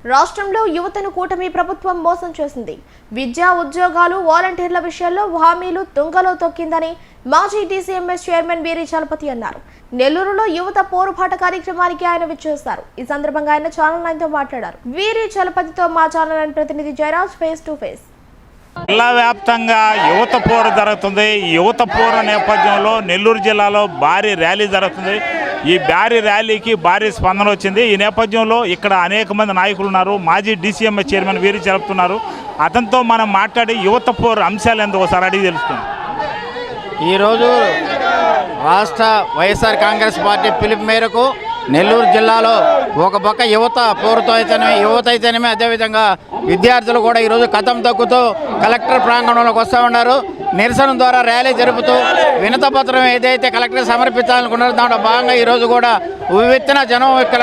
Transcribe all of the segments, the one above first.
రాష్ట్రంలో యువతను కూటమి ప్రభుత్వం మోసం చేసింది. విద్యా ఉద్యోగాలు వాలంటీర్ల విషయాల్లో హామీలు తుంగలో తొక్కిందని మాజీ డీసీఎంఎస్ చైర్మన్ వీరి చలపతి అన్నారు. నెల్లూరులో యువత పోరుపాట కార్యక్రమానికి ఆయన విచ్చేశారు. ఈ సందర్భంగా ఆయన ఛానల్ 9 తో మాట్లాడారు. వీరి చలపతితో మా ఛానల్ 9 ప్రతినిధి జయరాజ్ ఫేస్ టు ఫేస్. జిల్లా వ్యాప్తంగా యువత పోరు జరుగుతుంది. యువత పోరు నేపథ్యంలో నెల్లూరు జిల్లాలో భారీ ర్యాలీ జరుగుతుంది. ఈ భారీ ర్యాలీకి భారీ స్పందన వచ్చింది. ఈ నేపథ్యంలో ఇక్కడ అనేక మంది నాయకులు ఉన్నారు. మాజీ డీసీఎంఎస్ చైర్మన్ వీరి జరుపుతున్నారు. అతనితో మనం మాట్లాడి యువత పోరు అంశాలు ఎందుకు ఒకసారి అడిగి తెలుసుకుందాం. ఈరోజు రాష్ట్ర వైఎస్ఆర్ కాంగ్రెస్ పార్టీ పిలుపు మేరకు నెల్లూరు జిల్లాలో ఒక పక్క యువత పోరుతో అయితేనేమి అదేవిధంగా విద్యార్థులు కూడా ఈరోజు కథం తొక్కుతూ కలెక్టర్ ప్రాంగణంలోకి వస్తూ ఉన్నారు. నిరసన ద్వారా ర్యాలీ జరుపుతూ వినతపత్రం ఏదైతే కలెక్టర్ సమర్పించాలనుకున్నారో దాంట్లో భాగంగా ఈరోజు కూడా ఉవ్వెత్తున జనం ఇక్కడ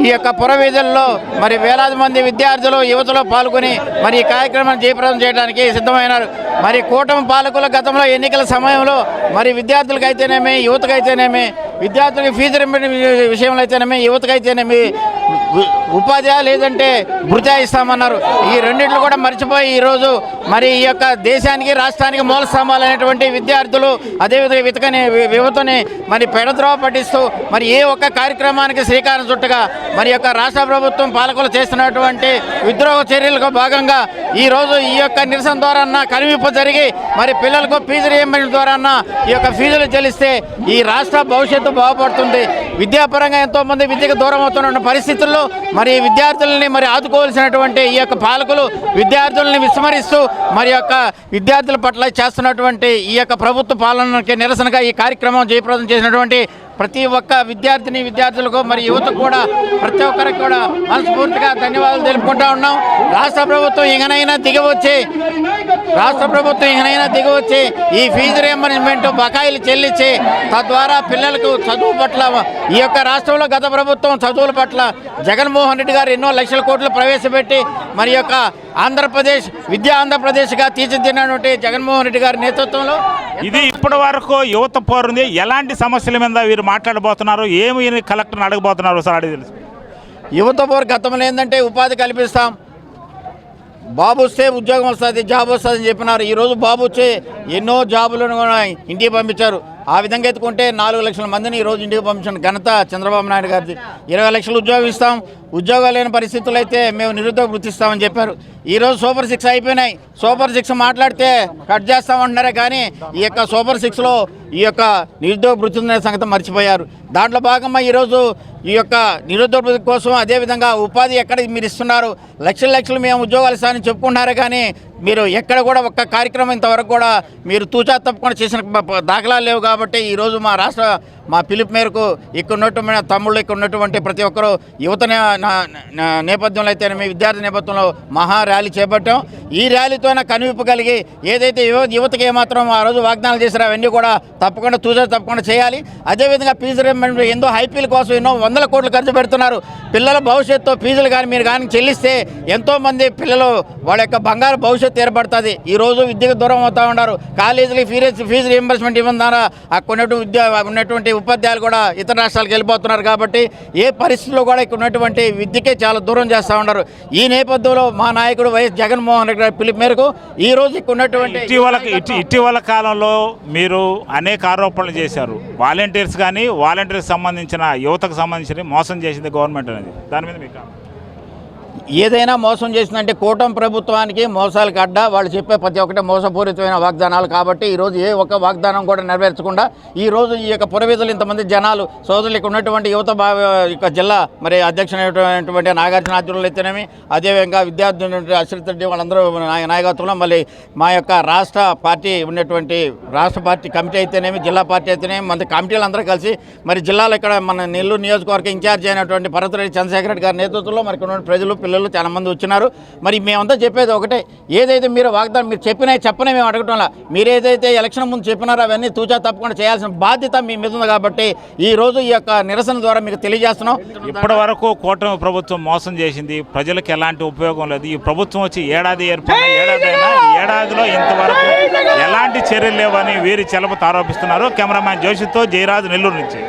ఈ యొక్క పురవీధుల్లో మరి వేలాది మంది విద్యార్థులు యువతలో పాల్గొని మరి ఈ కార్యక్రమాన్ని జయప్రదం చేయడానికి సిద్ధమైనారు. మరి కూటమి పాలకుల గతంలో ఎన్నికల సమయంలో మరి విద్యార్థులకైతేనేమి యువతకైతేనేమి విద్యార్థులకి ఫీజు విషయంలో అయితేనేమి యువతకైతేనేమి ఉపాధి లేదంటే భృత్యా ఇస్తామన్నారు. ఈ రెండింటిని కూడా మర్చిపోయి ఈరోజు మరి ఈ యొక్క దేశానికి రాష్ట్రానికి మూల స్తంభాలు అనేటువంటి విద్యార్థులు అదేవిధంగా యువతని మరి పెడద్రోవ పట్టిస్తూ మరి ఏ ఒక్క కార్యక్రమానికి శ్రీకారం చుట్టగా మరి యొక్క రాష్ట్ర ప్రభుత్వం పాలకులు చేస్తున్నటువంటి విద్రోహ చర్యలకు భాగంగా ఈరోజు ఈ యొక్క నిరసన ద్వారా కనువిప్పు జరిగి మరి పిల్లలకు ఫీజు రీయింబర్స్మెంట్ ద్వారా ఈ యొక్క ఫీజులు చెల్లిస్తే ఈ రాష్ట్ర భవిష్యత్తు బాగుపడుతుంది. విద్యాపరంగా ఎంతోమంది విద్యకు దూరం అవుతున్న పరిస్థితుల్లో మరి విద్యార్థులని మరి ఆదుకోవాల్సినటువంటి ఈ యొక్క పాలకులు విద్యార్థులని విస్మరిస్తూ మరి యొక్క విద్యార్థుల పట్ల చేస్తున్నటువంటి ఈ యొక్క ప్రభుత్వ పాలనకి నిరసనగా ఈ కార్యక్రమం జయప్రదం చేసినటువంటి ప్రతి ఒక్క విద్యార్థులకు మరి యువతకు కూడా ప్రతి ఒక్కరికి కూడా మనస్ఫూర్తిగా ధన్యవాదాలు తెలుపుకుంటా ఉన్నాం. రాష్ట్ర ప్రభుత్వం ఇకనైనా దిగవచ్చి ఈ ఫీజు రీయింబర్స్మెంట్ బకాయిలు చెల్లించి తద్వారా పిల్లలకు చదువు పట్ల ఈ యొక్క రాష్ట్రంలో గత ప్రభుత్వం చదువుల పట్ల జగన్మోహన్ రెడ్డి గారు ఎన్నో లక్షల కోట్లు ప్రవేశపెట్టి మరి యొక్క ఆంధ్రప్రదేశ్గా తీర్చిదిద్దినటువంటి జగన్మోహన్ రెడ్డి గారి నేతృత్వంలో ఇది ఇప్పటి వరకు యువత పోరుంది. ఎలాంటి సమస్యల మీద వీరు మాట్లాడబోతున్నారు, ఏమి కలెక్టర్ని అడగబోతున్నారు సార్ అడిగి తెలుసు. యువత పోరు గతంలో ఏంటంటే ఉపాధి కల్పిస్తాం, బాబు వస్తే ఉద్యోగం వస్తుంది, జాబ్ వస్తుంది అని చెప్పినారు. ఈరోజు బాబు వచ్చే ఎన్నో జాబులను కూడా ఇంటికి పంపించారు. ఆ విధంగా ఎత్తుకుంటే 4 లక్షల మందిని ఈరోజు ఇంటికి పంపించిన ఘనత చంద్రబాబు నాయుడు గారిది. 20 లక్షలు ఉద్యోగం ఇస్తాం, ఉద్యోగాలు లేని పరిస్థితులు అయితే మేము నిరుద్యోగ వృత్తి ఇస్తామని చెప్పారు. ఈరోజు సూపర్ 6 అయిపోయినాయి. సూపర్ 6 మాట్లాడితే కట్ చేస్తామంటున్నారే కానీ ఈ యొక్క సూపర్ 6లో ఈ యొక్క నిరుద్యోగ వృత్తి ఉందనే సంగతి మర్చిపోయారు. దాంట్లో భాగంగా ఈరోజు ఈ యొక్క నిరుద్యోగ వృత్తి కోసం అదేవిధంగా ఉపాధి ఎక్కడ మీరు ఇస్తున్నారు, లక్షలు మేము ఉద్యోగాలు ఇస్తామని చెప్పుకుంటున్నారే కానీ మీరు ఎక్కడ కూడా ఒక్క కార్యక్రమం ఇంతవరకు కూడా మీరు తూచా తప్పకుండా చేసిన దాఖలాలు లేవు. కాబట్టి ఈరోజు మా పిలుపు మేరకు ఇక్కడ ఉన్నటువంటి తమ్ముళ్ళు ఇక్కడ ఉన్నటువంటి ప్రతి ఒక్కరూ యువత నేపథ్యంలో అయితేనే విద్యార్థి నేపథ్యంలో మహా ర్యాలీ చేపట్టాం. ఈ ర్యాలీతో కనువిప్పు కలిగి ఏదైతే యువతకి ఏమాత్రం ఆ రోజు వాగ్దానాలు చేశారో అవన్నీ కూడా తప్పకుండా చేయాలి. అదేవిధంగా ఫీజు రీయింబర్స్మెంట్ ఎంతో హైపీల కోసం ఎన్నో 100 కోట్లు ఖర్చు పెడుతున్నారు. పిల్లల భవిష్యత్తు ఫీజులు కానీ మీరు కానీ చెల్లిస్తే ఎంతోమంది పిల్లలు వాళ్ళ యొక్క బంగారు భవిష్యత్తు ఏర్పడుతుంది. ఈరోజు విద్యకు దూరం అవుతూ ఉన్నారు. కాలేజీలకి ఫీజు రీయింబర్స్మెంట్ ఇవ్వడం ద్వారా ఉన్నటువంటి ఉపాధ్యాయులు కూడా ఇతర రాష్ట్రాలకు వెళ్ళిపోతున్నారు. కాబట్టి ఏ పరిస్థితుల్లో కూడా ఇక్కడ ఉన్నటువంటి విద్యకే చాలా దూరం చేస్తూ ఉన్నారు. ఈ నేపథ్యంలో మా నాయకుడు వైఎస్ జగన్మోహన్ రెడ్డి గారి పిలుపు మేరకు ఈ రోజు ఇక్కడ ఉన్నటువంటి ఇటీవల కాలంలో మీరు అనేక ఆరోపణలు చేశారు. వాలంటీర్స్ సంబంధించిన యువతకు సంబంధించిన మోసం చేసింది గవర్నమెంట్ అనేది, దాని మీద మీకు ఏదైనా మోసం చేసిందంటే కూటమి ప్రభుత్వానికి మోసాలకు అడ్డా వాళ్ళు చెప్పే ప్రతి ఒక్కటే మోసపూరితమైన వాగ్దానాలు. కాబట్టి ఈరోజు ఏ ఒక్క వాగ్దానం కూడా నెరవేర్చకుండా ఈరోజు ఈ యొక్క పురవీధులు ఇంతమంది జనాలు సోదరులు ఇక్కడ ఉన్నటువంటి యువత యొక్క జిల్లా మరి అధ్యక్షుడైనటువంటి నాగార్జున ఆధ్వర్యంలో అయితేనేమి అదేవిధంగా విద్యార్థి అశ్రిత్ రెడ్డి వాళ్ళందరూ నాయకత్వంలో మళ్ళీ మా యొక్క రాష్ట్ర పార్టీ కమిటీ అయితేనేమి జిల్లా పార్టీ అయితేనేమి మన కమిటీలు అందరూ కలిసి మరి జిల్లాలో ఇక్కడ మన నెల్లూరు నియోజకవర్గ ఇన్ఛార్జ్ అయినటువంటి పర్వతరెడ్డి చంద్రశేఖర్ రెడ్డి గారి నేతృత్వంలో మరి ఇక్కడ ప్రజలు పిల్లలు చాలా మంది వచ్చినారు. మరి మేమంతా చెప్పేది ఒకటే, ఏదైతే మీరు వాగ్దానం మీరు చెప్పనే మేము అడగటంలా, మీరు ఏదైతే ఎలక్షన్ ముందు చెప్పినారో అవన్నీ తూచా తప్పకుండా చేయాల్సిన బాధ్యత మీ మీద ఉంది. కాబట్టి ఈ రోజు ఈ యొక్క నిరసన ద్వారా మీకు తెలియజేస్తున్నాం. ఇప్పటి వరకు కూటమి ప్రభుత్వం మోసం చేసింది, ప్రజలకు ఎలాంటి ఉపయోగం లేదు. ఈ ప్రభుత్వం వచ్చి ఏడాదిలో ఇంతవరకు ఎలాంటి చర్యలు లేవని వీరి చలపతి ఆరోపిస్తున్నారు. కెమెరామ్యాన్ జోషితో జయరాజ్, నెల్లూరు నుంచి.